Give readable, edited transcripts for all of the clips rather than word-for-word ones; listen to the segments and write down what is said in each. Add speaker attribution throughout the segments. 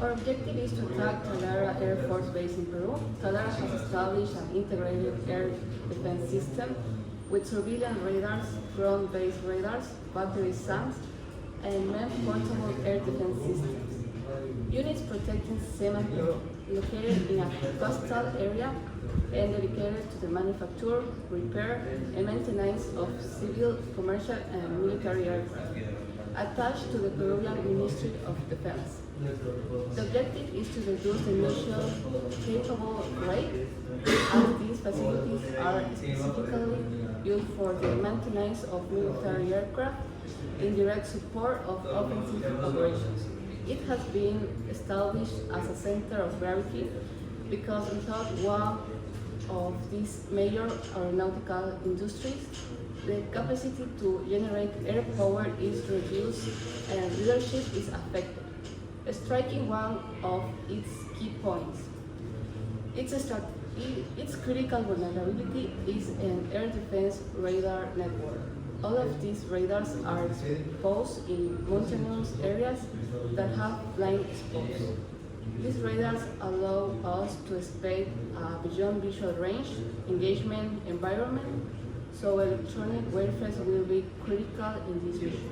Speaker 1: Our objective is to attack Talara Air Force Base in Peru. Talara has established an integrated air defense system with surveillance radars, ground-based radars, battery SAMs, and man-portable air defense systems. Units protecting SEMA Peru, located in a coastal area and dedicated to the manufacture, repair, and maintenance of civil, commercial, and military aircraft, attached to the Peruvian Ministry of Defense. The objective is to reduce the mission capable rate, as these facilities are specifically used for the maintenance of military aircraft in direct support of offensive operations. It has been established as a center of gravity because without one of these major aeronautical industries, the capacity to generate air power is reduced and leadership is affected, striking one of its key points. Its critical vulnerability is an air defense radar network. All of these radars are exposed in mountainous areas that have blind spots. These radars allow us to expect a beyond visual range engagement environment, so electronic warfare will be critical in this mission.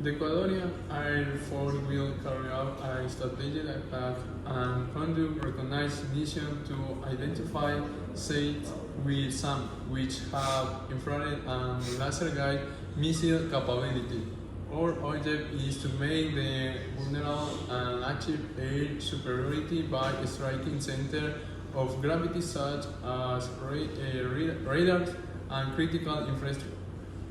Speaker 2: The Ecuadorian Air Force will carry out a strategic attack and conduct recognized missions to identify sites with SAM, which have infrared and laser guide missile capability. Our objective is to make the vulnerable and achieve air superiority by striking center of gravity such as radars and critical infrastructure.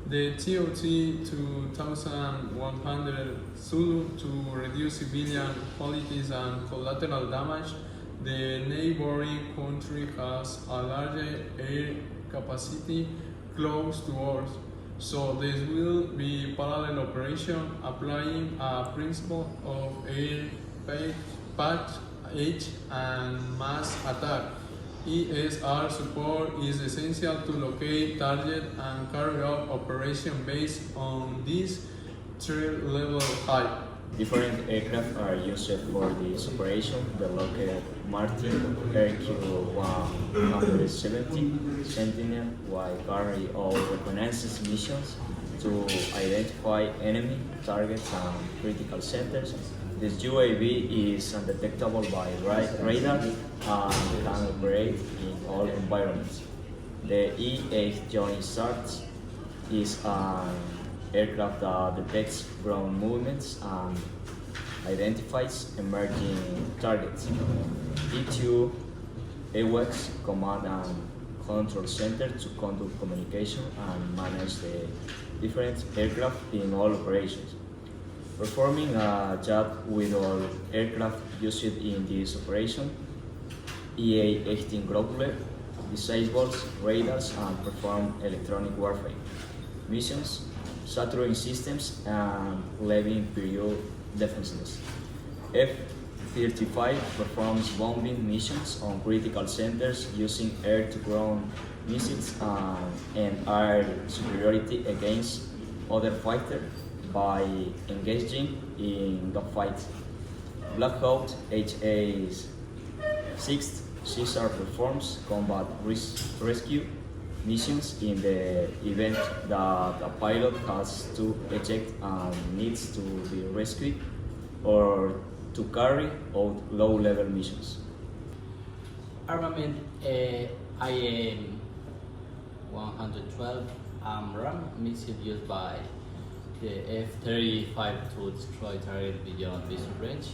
Speaker 2: The TOT 2100 Zulu to reduce civilian casualties and collateral damage. The neighboring country has a larger air capacity close to ours, so this will be parallel operation applying a principle of air patch edge and mass attack. ESR support is essential to locate, target, and carry out operations based on this threat-level height.
Speaker 3: Different aircraft are used for this operation. The Lockheed Martin RQ-170 Sentinel will carry out reconnaissance missions to identify enemy targets and critical centers. This UAV is undetectable by radar and can operate in all environments. The E-8 Joint Start is an aircraft that detects ground movements and identifies emerging targets. E-2 AWACS Command and Control Center to conduct communication and manage the different aircraft in all operations. Performing a job with all aircraft used in this operation, EA-18 Groupler disables radars and perform electronic warfare missions, saturing systems, and levying period defenses. F-35 performs bombing missions on critical centers using air-to-ground missiles and air superiority against other fighters by engaging in dogfights. Black Hawk HA-6 Caesar performs combat rescue missions in the event that a pilot has to eject and needs to be rescued or to carry out low-level missions.
Speaker 4: Armament IM-112 AMRAAM missile used by the F-35 to destroy targets beyond visual range,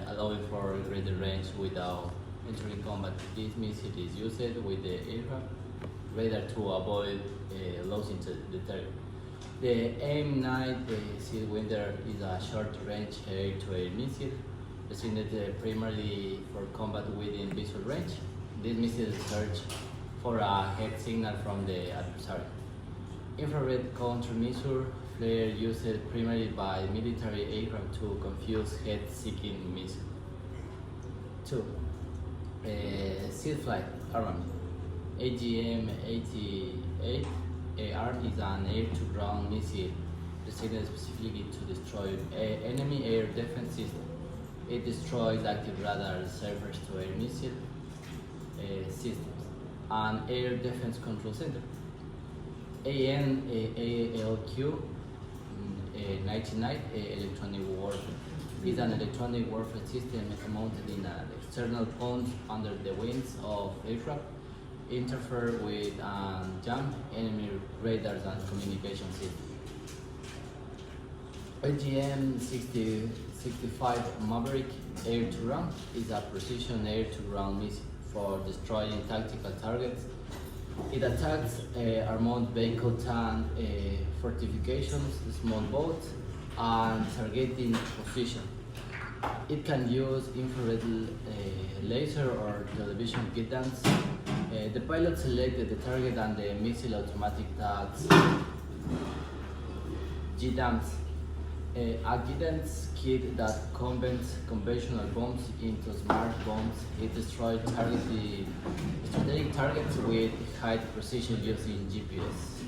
Speaker 4: allowing for greater range without entering combat. This missile is used with the aircraft radar to avoid losing the target. The AIM-9 Seawinder is a short-range air-to-air missile designated primarily for combat within visual range. This missile searches for a head signal from the adversary. Infrared countermeasure flare used primarily by military aircraft to confuse head-seeking missiles. 2. Sea flight armament. AGM-88AR is an air-to-ground missile designed specifically to destroy enemy air defense systems. It destroys active radar surface-to-air missile systems and Air Defense Control Center. ALQ 99 electronic warfare is an electronic warfare system mounted in an external point under the wings of aircraft, interfere with and jam enemy radars and communication systems. AGM-65 Maverick air-to-ground is a precision air-to-ground missile for destroying tactical targets. It attacks armored vehicle tank fortifications, small boats, and targeting position. It can use infrared laser or television guidance. The pilot selected the target and the missile automatic tags GDAMs. A guidance kit that converts conventional bombs into smart bombs. It destroys strategic targets with high precision using GPS.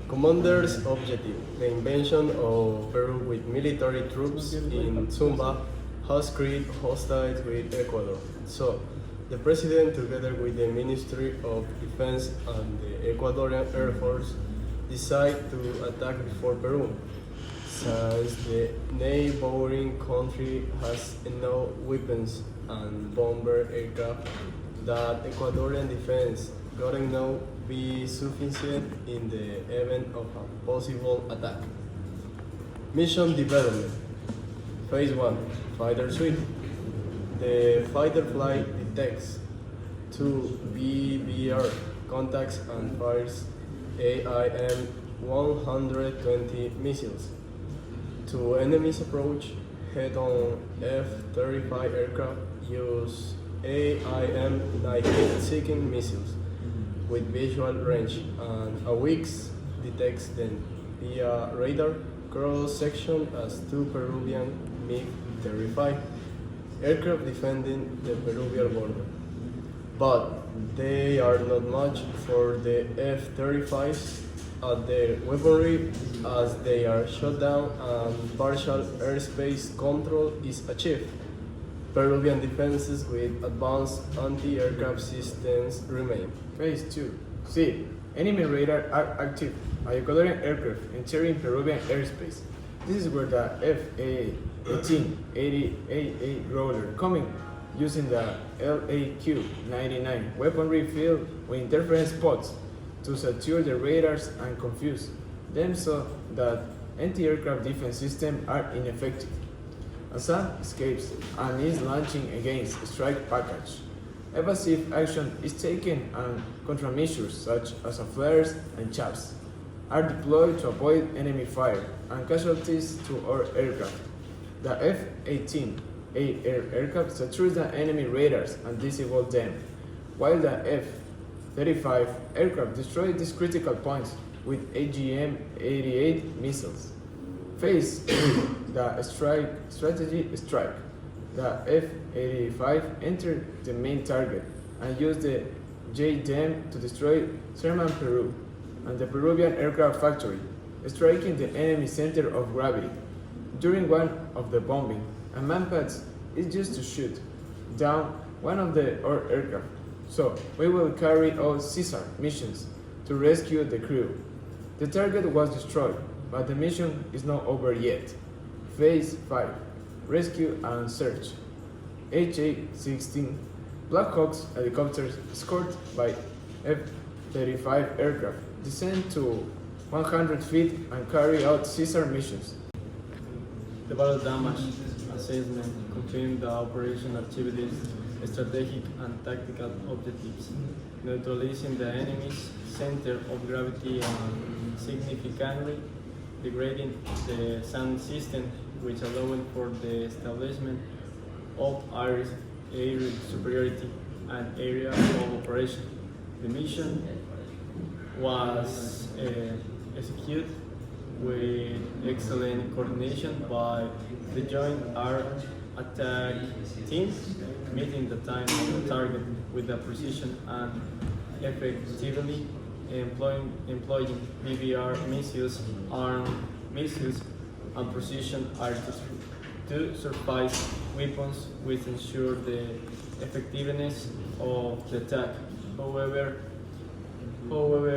Speaker 5: Commander's objective: the invasion of Peru with military troops in Zumba has created hostiles with Ecuador. So, the President, together with the Ministry of Defense and the Ecuadorian Air Force, decide to attack before Peru, since the neighboring country has enough weapons and bomber aircraft that Ecuadorian defense gotten now be sufficient in the event of a possible attack. Mission development. Phase 1. Fighter suite. The fighter flight detects 2 BBR contacts and fires AIM-120 missiles. 2 enemies approach head-on. F-35 aircraft use AIM-98 seeking missiles with visual range, and AWICS detects them via radar cross-section as 2 Peruvian MiG-35 aircraft defending the Peruvian border. But they are not much for the F-35s at their weaponry, as they are shot down and partial airspace control is achieved. Peruvian defenses with advanced anti-aircraft systems remain.
Speaker 6: Phase 2. C. Enemy radar are active. A Ecuadorian aircraft entering Peruvian airspace. This is where the F-18 roller coming, using the LAQ-99 weaponry filled with interference spots to sature the radars and confuse them so that anti-aircraft defense systems are ineffective. Assad escapes and is launching against a strike package. Evasive action is taken and countermeasures such as flares and chaps are deployed to avoid enemy fire and casualties to our aircraft. The F-18 aircraft saturates the enemy radars and disable them, while the F-35 aircraft destroy these critical points with AGM-88 missiles. Phase 3. The strategy strike. The F-85 entered the main target and used the JDAM to destroy Sherman, Peru, and the Peruvian aircraft factory, striking the enemy center of gravity. During one of the bombing, a manpad is used to shoot down one of our aircraft. So we will carry out Caesar missions to rescue the crew. The target was destroyed, but the mission is not over yet. Phase 5. Rescue and search. HA-16 Black Hawks helicopters escorted by F-35 aircraft descend to 100 feet and carry out Caesar missions.
Speaker 7: The battle damage assessment confirmed the operation activities, strategic and tactical objectives, neutralizing the enemy's center of gravity and significantly degrading the SAM system, which allowed for the establishment of air superiority and area of operation. The mission was executed with excellent coordination by the Joint Air Attack Team, meeting the time of the target with the precision and effectively employing BBR missiles, armed missiles, and precision artillery to surface weapons which ensure the effectiveness of the attack. However, 12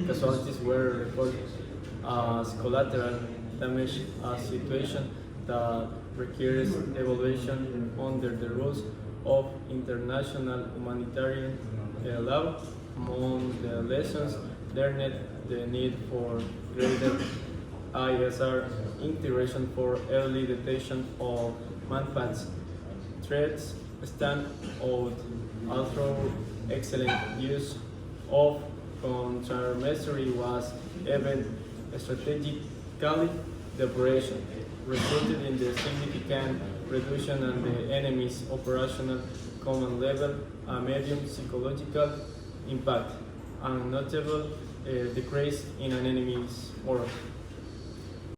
Speaker 7: casualties were reported as collateral damage, a situation that requires evaluation under the rules of international humanitarian law. Among the lessons learned, the need for greater ISR integration for early detection of manpads threats stand out, although excellent use of countermeasure was even strategically the operation resulted in the significant reduction in the enemy's operational command level, a medium psychological impact, and notable decrease in an enemy's morale.